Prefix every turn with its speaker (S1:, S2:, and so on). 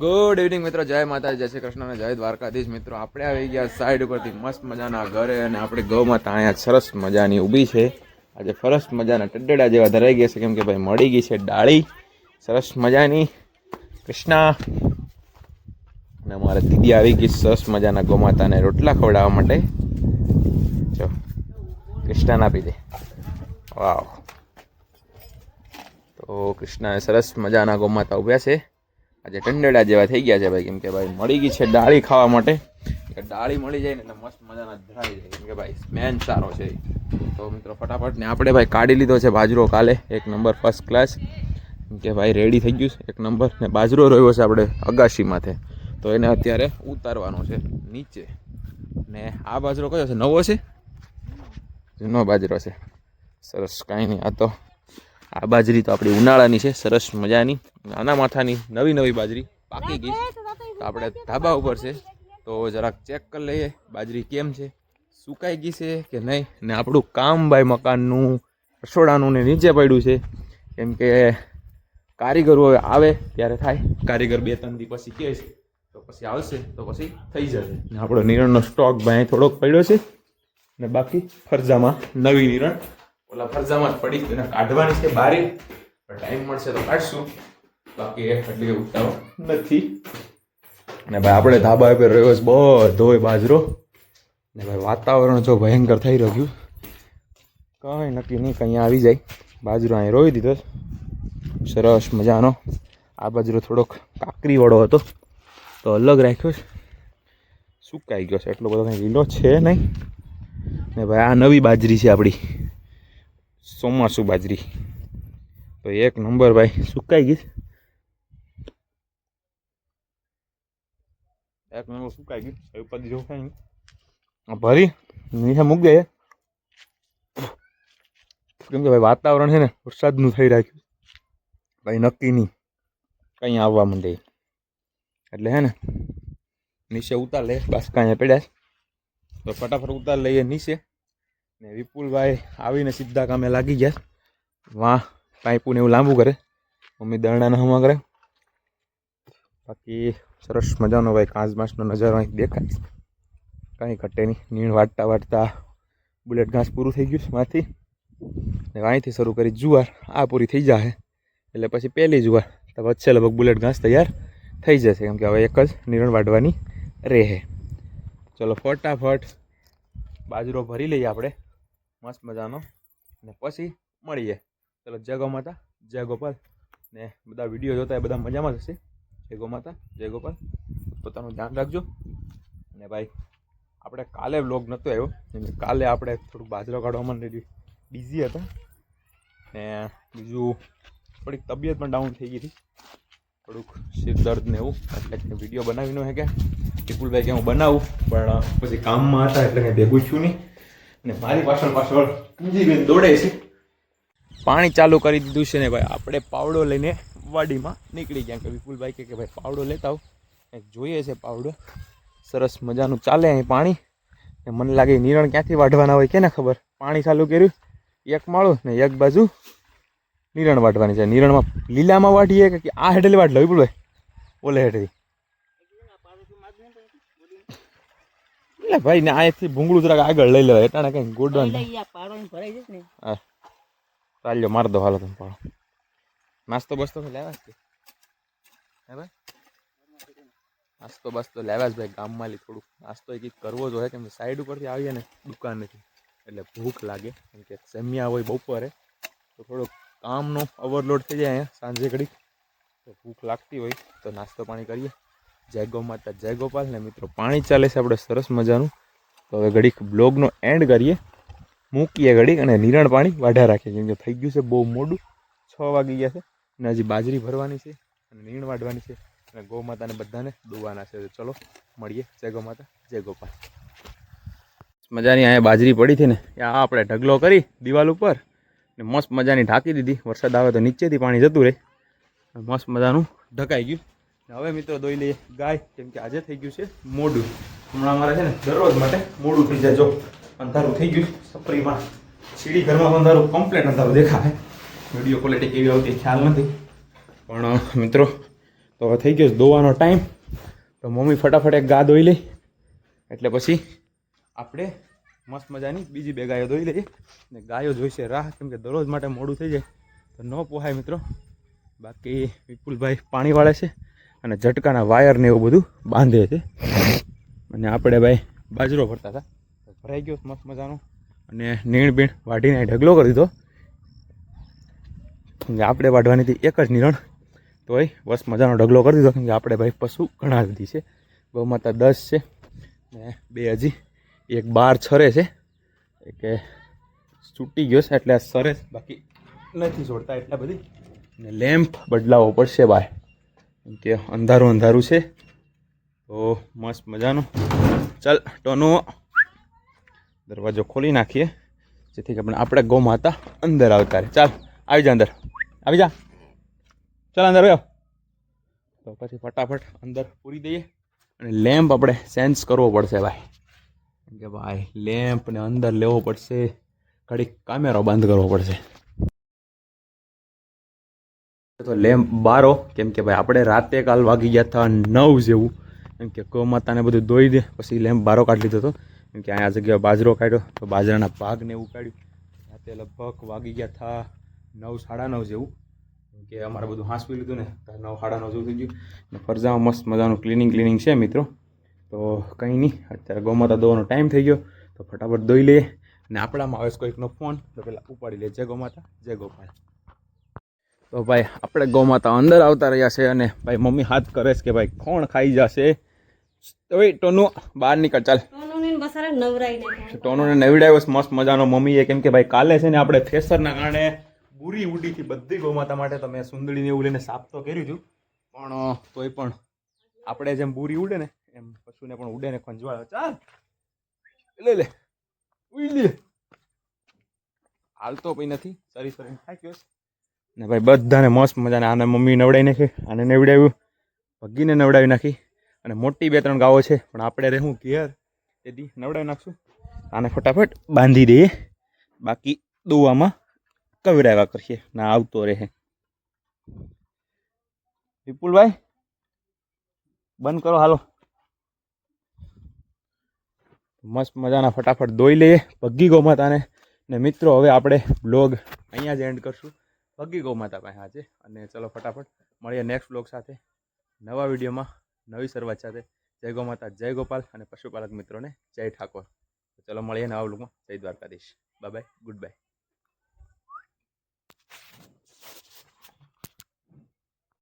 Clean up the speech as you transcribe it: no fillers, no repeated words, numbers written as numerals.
S1: Good evening મિત્રો, જય માતાજી, જય શ્રી કૃષ્ણ અને જય દ્વારકાધીશ. મિત્રો આપણે આવી ગયા સાઈડ ઉપરથી મસ્ત મજાના ઘરે અને આપણી ગૌ માતા અહીંયા સરસ મજાની ઊભી છે. આજે સરસ મજાના ટડડા જેવા ધરાઈ ગયા છે કેમ કે ભાઈ મળી ગઈ છે ડાળી સરસ મજાની કૃષ્ણા. અને અમારે દીદી આવી ગઈ સરસ મજાના ગૌ માતાને રોટલા ખવડાવવા માટે. જો કૃષ્ણાને આપી દે. વાવ. તો કૃષ્ણાએ સરસ મજાના ગૌ માતા ઉભ્યા છે. આજે ટંડેડા જેવા થઈ ગયા છે ભાઈ કેમ કે ભાઈ મળી ગઈ છે ડાળી ખાવા માટે. ડાળી મળી જાય ને એટલે મસ્ત મજાના ધરાઈ જાય કેમ કે ભાઈ મેન સારો છે. તો મિત્રો ફટાફટ ને આપણે ભાઈ કાઢી લીધો છે બાજરો કાલે 1 નંબર ફર્સ્ટ ક્લાસ કેમ કે ભાઈ રેડી થઈ ગયું છે 1 નંબર. ને બાજરો રહ્યો છે આપણે અગાશીમાંથી તો એને અત્યારે ઉતારવાનો છે નીચે. ને આ બાજરો કયો છે? નવો છે, જૂનો બાજરો છે. સરસ, કાંઈ નહીં. આ તો આ બાજરી તો આપણી ઉનાળાની છે સરસ મજાની નાના માથાની નવી બાજરી પાકી ગઈ. તો આપણે ધાબા ઉપર છે તો જરાક ચેક કરી લઈએ બાજરી કેમ છે, સુકાઈ ગઈ છે કે નહીં. ને આપણું કામ ભાઈ મકાનનું રસોડાનું ને નીચે પડ્યું છે કેમ કે કારીગરો આવે ત્યારે થાય. કારીગર 2-3 દી પછી કહે છે તો પછી આવશે તો પછી થઈ જશે. ને આપણો નિરણનો સ્ટોક ભાઈ થોડોક પડ્યો છે ને બાકી ફરજામાં નવી નિરણ ઓલા ફરજામાં જ પડી એને કાઢવાની છે બારી. ટાઈમ મળશે તો કાઢશું, બાકી એટલી ઉતાવળ નથી. અને ભાઈ આપણે ધાબા ઉપર રહ્યો છે બધો બાજરો. ને ભાઈ વાતાવરણ જો ભયંકર થઈ રહ્યું, કંઈ નક્કી નહીં કંઈ આવી જાય. બાજરો અહીં રોઈ દીધો સરસ મજાનો. આ બાજરો થોડોક કાકરીવાળો હતો તો અલગ રાખ્યો છે, સુકાઈ ગયો છે એટલો બધો કંઈ લીલો છે નહીં. ને ભાઈ આ નવી બાજરી છે આપણી ચોમાસુ બાજરી તો 1 નંબર ભાઈ સુકાઈ ગઈ. 1 નંબર સુકાઈ ગઈ. ઉપાધિ જો કાંઈ ભરી નીચે મૂકી દઈએ કેમ કે ભાઈ વાતાવરણ છે ને વરસાદનું થઈ રાખ્યું ભાઈ, નક્કી નહીં કંઈ આવવા માંડે એટલે હે ને નીચે ઉતાર લે. બસ કાંઈ પડ્યા તો ફટાફટ ઉતાર લઈએ નીચે. ને વિપુલભાઈ આવીને સીધા કામે લાગી ગયા. વાહ, પાઇપુને એવું લાંબુ કરે, મમ્મી દરણાને હમા કરે. બાકી સરસ મજાનો ભાઈ કાંસ બાંસનો નજારો અહીં દેખાય, કાંઈ ઘટે નહીં. નીણ વાટતા બુલેટ ઘાસ પૂરું થઈ ગયું માંથી. ને અહીંથી શરૂ કરી જુવાર આ પૂરી થઈ જાય એટલે પછી પહેલી જુવાર તો વચ્ચે લગભગ બુલેટ ઘાસ તૈયાર થઈ જશે કેમ કે હવે એક જ નિરણ વાટવાની રહે. ચલો ફટાફટ બાજરો ભરી લઈએ આપણે મસ્ત મજાનો ને પછી મળીએ. ચલો જય ગૌ માતા, જય ગોપાલ. ને બધા વિડીયો જોતા એ બધા મજામાં જ હશે. જય ગૌ માતા, જય ગોપાલ. પોતાનું ધ્યાન રાખજો. અને ભાઈ આપણે કાલે વ્લોગ નહોતો આવ્યો કેમ કે કાલે આપણે થોડુંક બાજરો કાઢવામાં બિઝી હતા. ને બીજું થોડીક તબિયત પણ ડાઉન થઈ ગઈ હતી, થોડુંક સિર દર્દ ને એવું એટલે વિડીયો બનાવી ન કે વિપુલભાઈ કે હું બનાવું પણ પછી કામમાં હતા એટલે કંઈ ભેગું છું નહીં. ને મારી પાછળ પૂંજીબેન દોડે છે. પાણી ચાલુ કરી દીધું છે ને ભાઈ આપણે પાવડો લઈને વાડીમાં નીકળી ગયા કે વિપુલભાઈ કે ભાઈ પાવડો લેતા આવ, કંઈક જોઈએ છે પાવડો. સરસ મજાનું ચાલે અહીં પાણી. ને મને લાગે નિરણ ક્યાંથી વાઢવાના હોય કે ને ખબર. પાણી ચાલુ કર્યું 1 માળો ને 1 બાજુ નિરણ વાટવાની છે. નિરણમાં લીલામાં વાટીએ કે આ હેઠળ વાટ લો વિપુલભાઈ? ઓલે હેઠળ એટલે ભાઈ ને અહીંથી ભૂંગળું જરાક આગળ લઈ લેવાય એટલે કંઈ ગોડવાનું. હા ચાલ્યો માર દો હાલો તમે પાડો. નાસ્તો બસ્તો લેવા જ હે ભાઈ? નાસ્તો બસ્તો લેવા જ ભાઈ. ગામમાં થોડુંક નાસ્તો કંઈક કરવો જોઈએ કેમ કે સાઈડ ઉપરથી આવીએ ને દુકાન નથી એટલે ભૂખ લાગે કેમ કે જમ્યા હોય બપોરે તો થોડોક કામનો ઓવરલોડ થઈ જાય અહીંયા સાંજે ઘડીક તો ભૂખ લાગતી હોય તો નાસ્તો પાણી કરીએ. જય ગૌ માતા, જય ગોપાલ. ને મિત્રો પાણી ચાલે છે આપણે સરસ મજાનું. તો હવે ઘડીક બ્લોગનો એન્ડ કરીએ, મૂકીએ ઘડીક અને નિરણ પાણી વાઢા રાખીએ કેમ કે થઈ ગયું છે બહુ મોડું. 6 વાગી ગયા છે અને હજી બાજરી ભરવાની છે અને નીણ વાઢવાની છે અને ગૌ માતાને બધાને દોવાના છે. ચલો મળીએ. જય ગૌ માતા, જય ગોપાલ. મજાની અહીંયા બાજરી પડી હતી ને આ આપણે ઢગલો કરી દિવાલ ઉપર ને મસ્ત મજાની ઢાંકી દીધી. વરસાદ આવે તો નીચેથી પાણી જતું રહે. મસ્ત મજાનું ઢકાઈ ગયું. હવે મિત્રો દોઈ લઈએ ગાય કેમ કે આજે થઈ ગયું છે મોડું. હમણાં અમારે છે ને દરરોજ માટે મોડું થઈ જાય. જો અંધારું થઈ ગયું સપરીમાં, સીડી ઘરમાં અંધારું કમ્પ્લેટ અંધારું દેખાય. વિડીયો ક્વોલિટી કેવી આવતી ખ્યાલ નથી પણ મિત્રો તો તો હવે થઈ ગયો છે દોવાનો ટાઈમ. તો મમ્મી ફટાફટ એક ગા ધોઈ લે એટલે પછી આપણે મસ્ત મજાની બીજી 2 ગાયો ધોઈ લઈએ. ને ગાયો જોઈશે રાહ, કેમ કે દરરોજ માટે મોડું થઈ જાય તો ન પોહાય મિત્રો. બાકી વિપુલભાઈ પાણી વાળે છે અને ઝટકાના વાયર ને એવું બધું બાંધે છે. અને આપણે ભાઈ બાજરો ભરતા હતા, ભરાઈ ગયો મસ્ત મજાનો. અને નીણ બીણ વાઢીને ઢગલો કરી દીધો. આપણે વાઢવાની હતી એક જ નિરણ, તોય બસ મજાનો ઢગલો કરી દીધો. કેમ કે આપણે ભાઈ પશુ ઘણા બધી છે, ગૌ માતા 10 છે ને 2 હજી, એક 12 છરે છે, એક છૂટી ગયો છે એટલે સરે, બાકી નથી છોડતા એટલા બધી. ને લેમ્પ બદલાવવો પડશે ભાઈ, કેમ કે અંધારું અંધારું છે. તો મસ્ત મજાનું. ચાલ ટોનો દરવાજો ખોલી નાખીએ, જેથી કરીને આપણે ગૌ માતા અંદર આવતા રહે. ચાલ આવી જા અંદર, આવી જા, ચાલ અંદર આવ્યો. તો પછી ફટાફટ અંદર પૂરી દઈએ. અને લેમ્પ આપણે ચેન્જ કરવો પડશે ભાઈ, કેમ કે ભાઈ લેમ્પ ને અંદર લેવો પડશે, ઘડીક કામેરો બંધ કરવો પડશે. તો લેમ્પ બારો, કેમ કે ભાઈ આપણે રાતે કાલ વાગી ગયા હતા 9 જેવું. કેમ કે ગૌ માતાને બધું ધોઈ દે પછી લેમ્પ બારો કાઢી લીધો હતો. કેમ કે અહીંયા જગ્યાએ બાજરો કાઢ્યો તો બાજરાના ભાગ ને એવું કાઢ્યું. રાતે લગભગ વાગી ગયા હતા 9 સાડા 9 જેવું. કેમ કે અમારે બધું હાંસવી લીધું ને 9 સાડા 9 જેવું થઈ ગયું. ને ફરજામાં મસ્ત મજાનું ક્લિનિંગ છે મિત્રો. તો કંઈ નહીં, અત્યારે ગૌ માતા ધોવાનો ટાઈમ થઈ ગયો તો ફટાફટ ધોઈ લઈએ. અને આપણામાં આવે કોઈકનો ફોન તો પહેલાં ઉપાડી લે. જય ગૌ માતા, જય ગોપાલ. તો ભાઈ આપણે ગૌ માતા અંદર આવતા રહ્યા છે. અને ભાઈ મમ્મી હાથ કરે છે કે ભાઈ કોણ ખાઈ જશે. તો ભાઈ ટોનું બહાર નીકળ, ચાલ. ટોનુને નવડાવ્યો મસ્ત મજાનો મમ્મીએ, કેમ કે ભાઈ કાલે છે ને આપણે થ્રેસરના કારણે બુરી ઉડીથી બધી ગૌ માતા માટે. તો મેં સુંદડીને એવું લઈને સાફ તો કર્યું હતું, પણ તોય પણ આપણે જેમ બુરી ઉડે ને એમ પશુને પણ ઉડે ને ખંજવાળે. ચાલ લે ઉઈ લે. હાલ તો પછી નથી, સરી ખાઈ ગયો ને ભાઈ બધાને મસ્ત મજાને. આને મમ્મી નવડાવી નાખી, આને નવડાવ્યું, ભગીને નવડાવી નાખી. અને મોટી 2-3 ગાવો છે, પણ આપણે રહેવું ઘેર, તેથી નવડાવી નાખશું. આને ફટાફટ બાંધી દઈએ, બાકી દોવામાં કવરાવ્યા કરીએ ના આવતો રહે. વિપુલભાઈ બંધ કરો, હાલો. મસ્ત મજાના ફટાફટ દોઈ લઈએ ભગી ગૌ માતાને. ને મિત્રો હવે આપણે બ્લોગ અહીંયા જ એન્ડ કરશું ભગી ગૌ માતા પાસે આજે. અને ચલો ફટાફટ મળીએ નેક્સ્ટ બ્લોગ સાથે, નવા વિડીયોમાં, નવી શરૂઆત સાથે. જય ગૌ માતા, જય ગોપાલ અને પશુપાલક મિત્રોને જય ઠાકોર. ચલો મળીએ નવા બ્લોગમાં. જય Dwarkadhish. Bye bye, good bye.